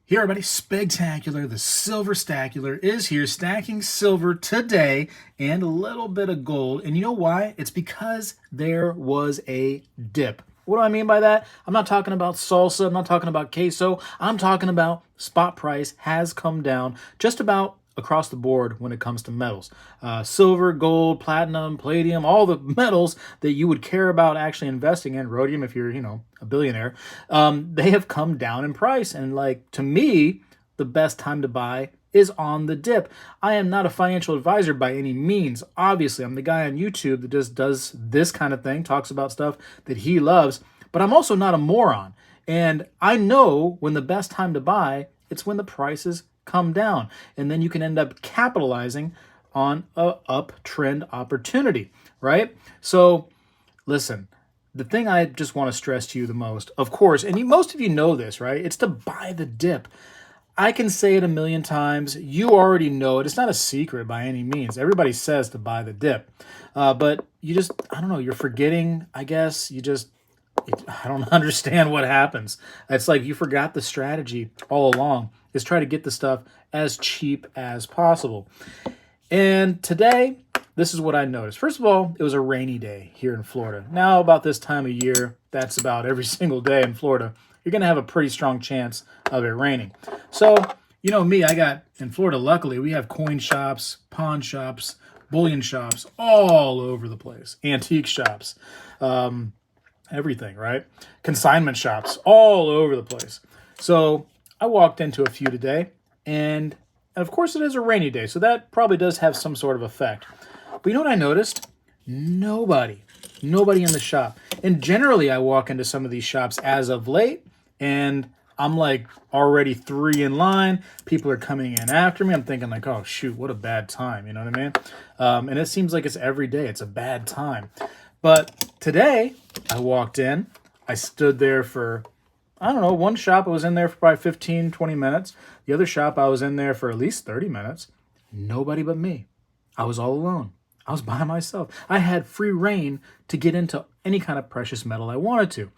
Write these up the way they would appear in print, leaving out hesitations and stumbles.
Here, everybody, Spegtacular, the Silver Stacular, is here stacking silver today and a little bit of gold. And you know why? It's because there was a dip. What do I mean by that? I'm not talking about salsa. I'm not talking about queso. I'm talking about spot price has come down just about across the board when it comes to metals. Silver, gold, platinum, palladium, all the metals that you would care about actually investing in, rhodium if you're, a billionaire, they have come down in price. And like, to me, the best time to buy is on the dip. I am not a financial advisor by any means. Obviously, I'm the guy on YouTube that just does this kind of thing, talks about stuff that he loves, but I'm also not a moron. And I know when the best time to buy, it's when the prices come down. And then you can end up capitalizing on a uptrend opportunity, right? So listen, the thing I just want to stress to you the most, of course, and most of you know this, right? It's to buy the dip. I can say it a million times. You already know it. It's not a secret by any means. Everybody says to buy the dip. But you just, I don't know, you're forgetting, I guess. I don't understand what happens. It's like you forgot the strategy all along is try to get the stuff as cheap as possible. And today, this is what I noticed. First of all, it was a rainy day here in Florida. Now, about this time of year, that's about every single day in Florida, you're going to have a pretty strong chance of it raining. So, you know me, I got, in Florida, luckily, we have coin shops, pawn shops, bullion shops all over the place, antique shops, everything, right? Consignment shops all over the place. So I walked into a few today, and of course it is a rainy day, so that probably does have some sort of effect. But you know what I noticed? Nobody in the shop. And generally I walk into some of these shops as of late, and I'm like already 3 in line. People are coming in after me. I'm thinking like, oh shoot, what a bad time. You know what I mean? And it seems like it's every day. It's a bad time. But today I walked in. I stood there for, I don't know, one shop I was in there for probably 15, 20 minutes. The other shop I was in there for at least 30 minutes. Nobody but me. I was all alone. I was by myself. I had free reign to get into any kind of precious metal I wanted to.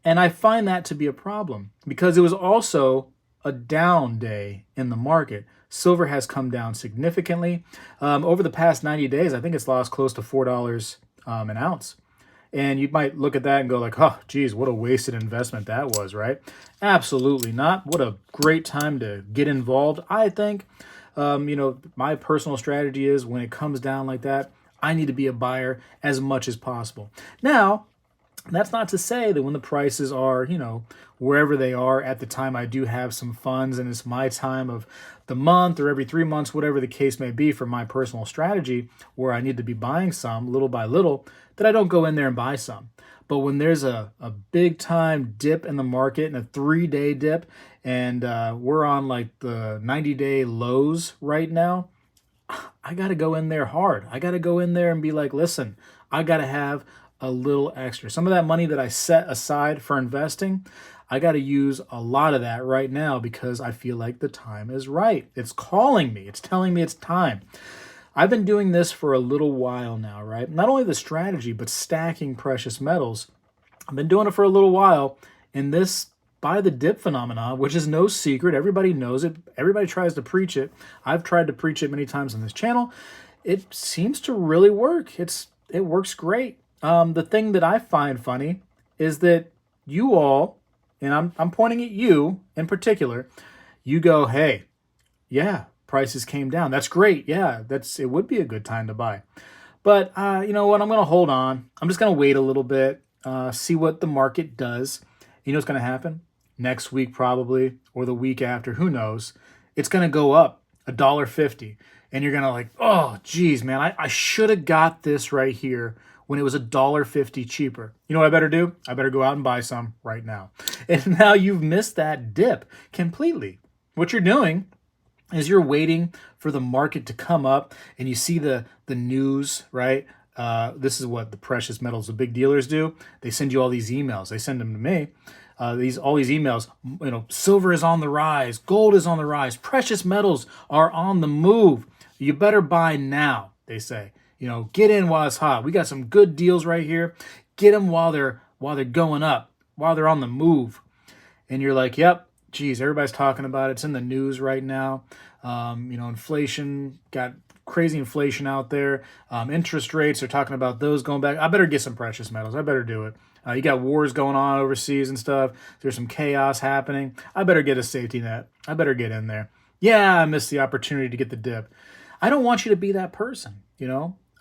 And I find that to be a problem because it was also a down day in the market. Silver has come down significantly. Over the past 90 days, I think it's lost close to $4 an ounce. And you might look at that and go like, oh, geez, what a wasted investment that was, right? Absolutely not. What a great time to get involved. I think, my personal strategy is when it comes down like that, I need to be a buyer as much as possible. Now, that's not to say that when the prices are, wherever they are at the time, I do have some funds and it's my time of the month or every 3 months, whatever the case may be for my personal strategy, where I need to be buying some little by little, that I don't go in there and buy some. But when there's a big time dip in the market and a 3-day dip, and we're on like the 90-day lows right now, I got to go in there hard. I got to go in there and be like, listen, I got to have a little extra. Some of that money that I set aside for investing, I got to use a lot of that right now because I feel like the time is right. It's calling me. It's telling me it's time. I've been doing this for a little while now, right? Not only the strategy, but stacking precious metals. I've been doing it for a little while, and this buy the dip phenomenon, which is no secret. Everybody knows it. Everybody tries to preach it. I've tried to preach it many times on this channel. It seems to really work. It works great. The thing that I find funny is that you all, and I'm pointing at you in particular, you go, hey, yeah, prices came down. That's great. Yeah, it would be a good time to buy. But you know what? I'm going to hold on. I'm just going to wait a little bit, see what the market does. You know what's going to happen? Next week probably, or the week after, who knows? It's going to go up $1.50. And you're going to like, oh, geez, man, I should have got this right here when it was $1.50 cheaper. You know what I better do? I better go out and buy some right now. And now you've missed that dip completely. What you're doing is you're waiting for the market to come up, and you see the news, right? This is what the precious metals, the big dealers do. They send you all these emails. They send them to me. All these emails, silver is on the rise, gold is on the rise, precious metals are on the move. You better buy now, they say. Get in while it's hot. We got some good deals right here. Get them while they're going up, while they're on the move. And you're like, yep, geez, everybody's talking about it. It's in the news right now. Inflation, got crazy inflation out there. Interest rates, they're talking about those going back. I better get some precious metals. I better do it. You got wars going on overseas and stuff. There's some chaos happening. I better get a safety net. I better get in there. Yeah, I missed the opportunity to get the dip. I don't want you to be that person,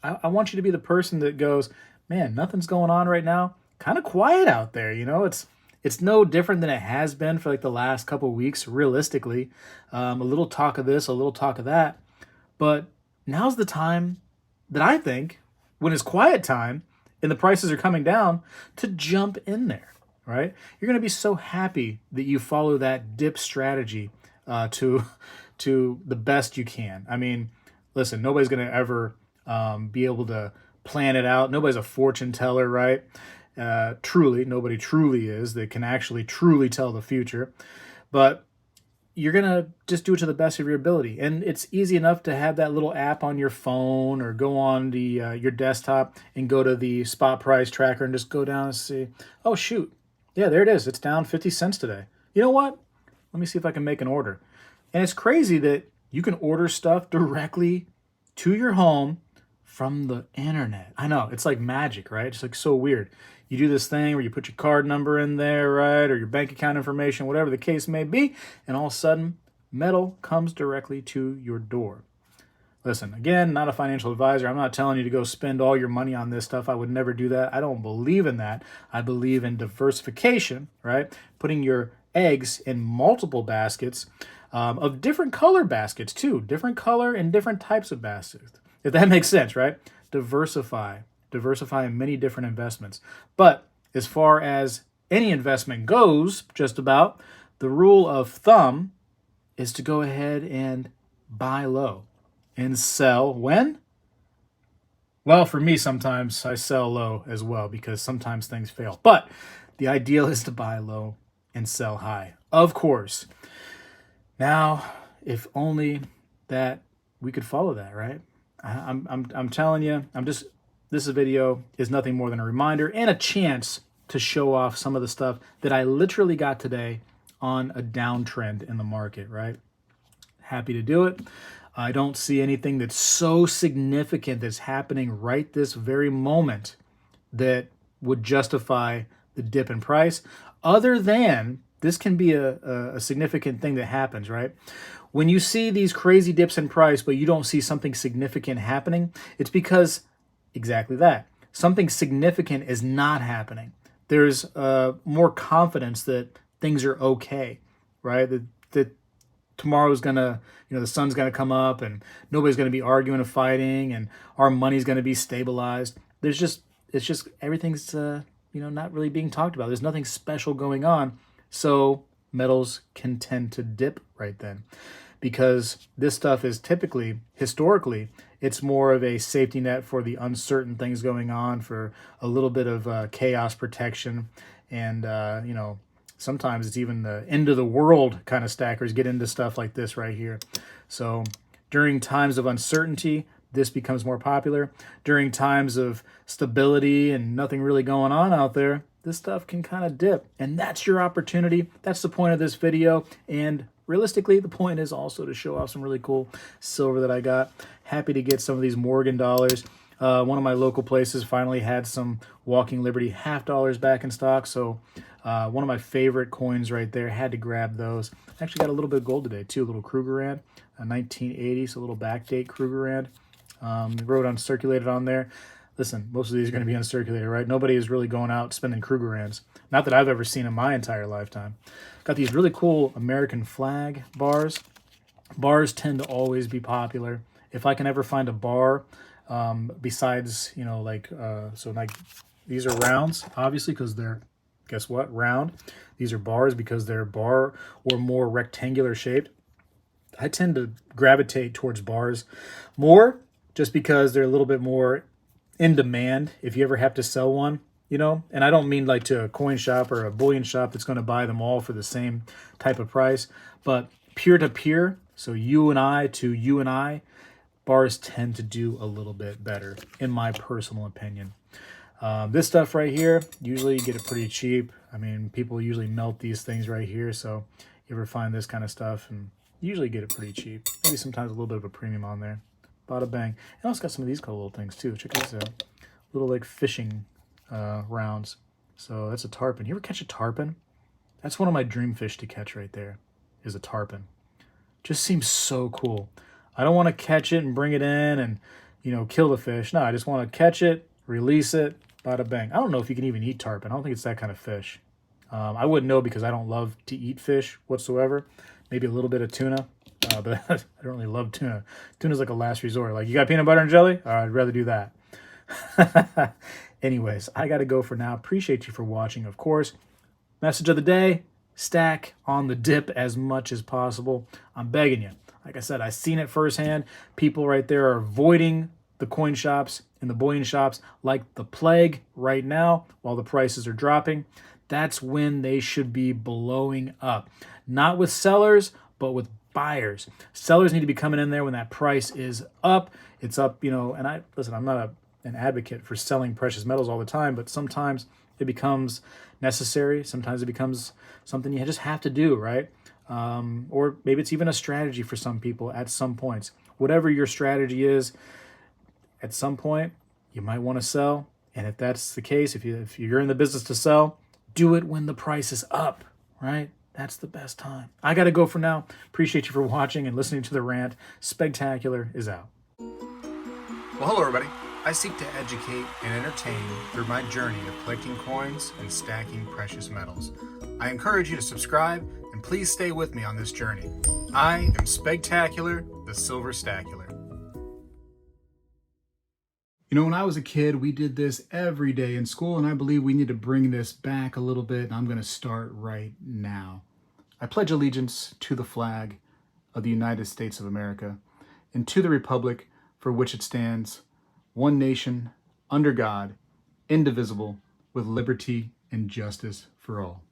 I want you to be the person that goes, man, nothing's going on right now. Kind of quiet out there, it's no different than it has been for like the last couple of weeks, realistically. A little talk of this, a little talk of that. But now's the time that I think, when it's quiet time and the prices are coming down, to jump in there, right? You're going to be so happy that you follow that dip strategy to the best you can. I mean, listen, nobody's going to ever be able to plan it out. Nobody's a fortune teller, right? Truly, nobody truly is. They can actually truly tell the future. But you're going to just do it to the best of your ability. And it's easy enough to have that little app on your phone or go on the your desktop and go to the spot price tracker and just go down and see, oh, shoot. Yeah, there it is. It's down 50 cents today. You know what? Let me see if I can make an order. And it's crazy that you can order stuff directly to your home from the internet. I know, it's like magic, right? It's like so weird. You do this thing where you put your card number in there, right? Or your bank account information, whatever the case may be. And all of a sudden, metal comes directly to your door. Listen, again, not a financial advisor. I'm not telling you to go spend all your money on this stuff. I would never do that. I don't believe in that. I believe in diversification, right? Putting your eggs in multiple baskets, of different color baskets too. Different color and different types of baskets. If that makes sense, right? Diversify in many different investments. But as far as any investment goes, just about, the rule of thumb is to go ahead and buy low and sell when? Well, for me, sometimes I sell low as well because sometimes things fail. But the ideal is to buy low and sell high, of course. Now, if only that we could follow that, right? I'm telling you, this video is nothing more than a reminder and a chance to show off some of the stuff that I literally got today on a downtrend in the market, right? Happy to do it. I don't see anything that's so significant that's happening right this very moment that would justify the dip in price, other than this can be a significant thing that happens, right? When you see these crazy dips in price, but you don't see something significant happening, it's because exactly that. Something significant is not happening. There's more confidence that things are okay, right? That tomorrow's gonna, the sun's gonna come up and nobody's gonna be arguing and fighting and our money's gonna be stabilized. It's just everything's, not really being talked about. There's nothing special going on. So metals can tend to dip right then, because this stuff is typically, historically, it's more of a safety net for the uncertain things going on, for a little bit of chaos protection. And, sometimes it's even the end of the world kind of stackers get into stuff like this right here. So during times of uncertainty, this becomes more popular. During times of stability and nothing really going on out there, this stuff can kind of dip. And that's your opportunity. That's the point of this video. And realistically, the point is also to show off some really cool silver that I got. Happy to get some of these Morgan dollars. One of my local places finally had some Walking Liberty half dollars back in stock. So one of my favorite coins right there. Had to grab those. Actually got a little bit of gold today too. A little Krugerrand, 1980. So a little backdate Krugerrand. Wrote uncirculated on there. Listen, most of these are going to be uncirculated, right? Nobody is really going out spending Krugerrands. Not that I've ever seen in my entire lifetime. Got these really cool American flag bars. Bars tend to always be popular. If I can ever find a bar, besides, so like these are rounds, obviously, because they're, guess what, round. These are bars because they're bar or more rectangular shaped. I tend to gravitate towards bars more just because they're a little bit more in demand if you ever have to sell one, and I don't mean like to a coin shop or a bullion shop that's going to buy them all for the same type of price, but peer to peer, so you and I to you and I, bars tend to do a little bit better, in my personal opinion. This stuff right here, usually you get it pretty cheap. I mean, people usually melt these things right here, so You ever find this kind of stuff, and you usually get it pretty cheap. Maybe sometimes a little bit of a premium on there. Bada bang. And I also got some of these cool little things too. Check these out. Little like fishing rounds. So that's a tarpon. You ever catch a tarpon? That's one of my dream fish to catch right there, is a tarpon. Just seems so cool. I don't want to catch it and bring it in and, you know, kill the fish. No, I just want to catch it, release it, bada bang. I don't know if you can even eat tarpon. I don't think it's that kind of fish. I wouldn't know because I don't love to eat fish whatsoever. Maybe a little bit of tuna, but I don't really love tuna. Tuna's like a last resort. Like, you got peanut butter and jelly? All right, I'd rather do that. Anyways, I got to go for now. Appreciate you for watching, of course. Message of the day, stack on the dip as much as possible. I'm begging you. Like I said, I've seen it firsthand. People right there are avoiding the coin shops and the bullion shops like the plague right now while the prices are dropping. That's when they should be blowing up. Not with sellers, but with buyers. Sellers need to be coming in there when that price is up. It's up, you know, and I'm not an advocate for selling precious metals all the time, but sometimes it becomes necessary. Sometimes it becomes something you just have to do, right? Or maybe it's even a strategy for some people at some points. Whatever your strategy is, at some point, you might want to sell. And if that's the case, if you're in the business to sell, do it when the price is up, right? That's the best time. I got to go for now. Appreciate you for watching and listening to the rant. Spegtacular is out. Well, hello, everybody. I seek to educate and entertain through my journey of collecting coins and stacking precious metals. I encourage you to subscribe and please stay with me on this journey. I am Spegtacular, the Silver Stacular. You know, when I was a kid, we did this every day in school, and I believe we need to bring this back a little bit, and I'm going to start right now. I pledge allegiance to the flag of the United States of America and to the republic for which it stands, one nation, under God, indivisible, with liberty and justice for all.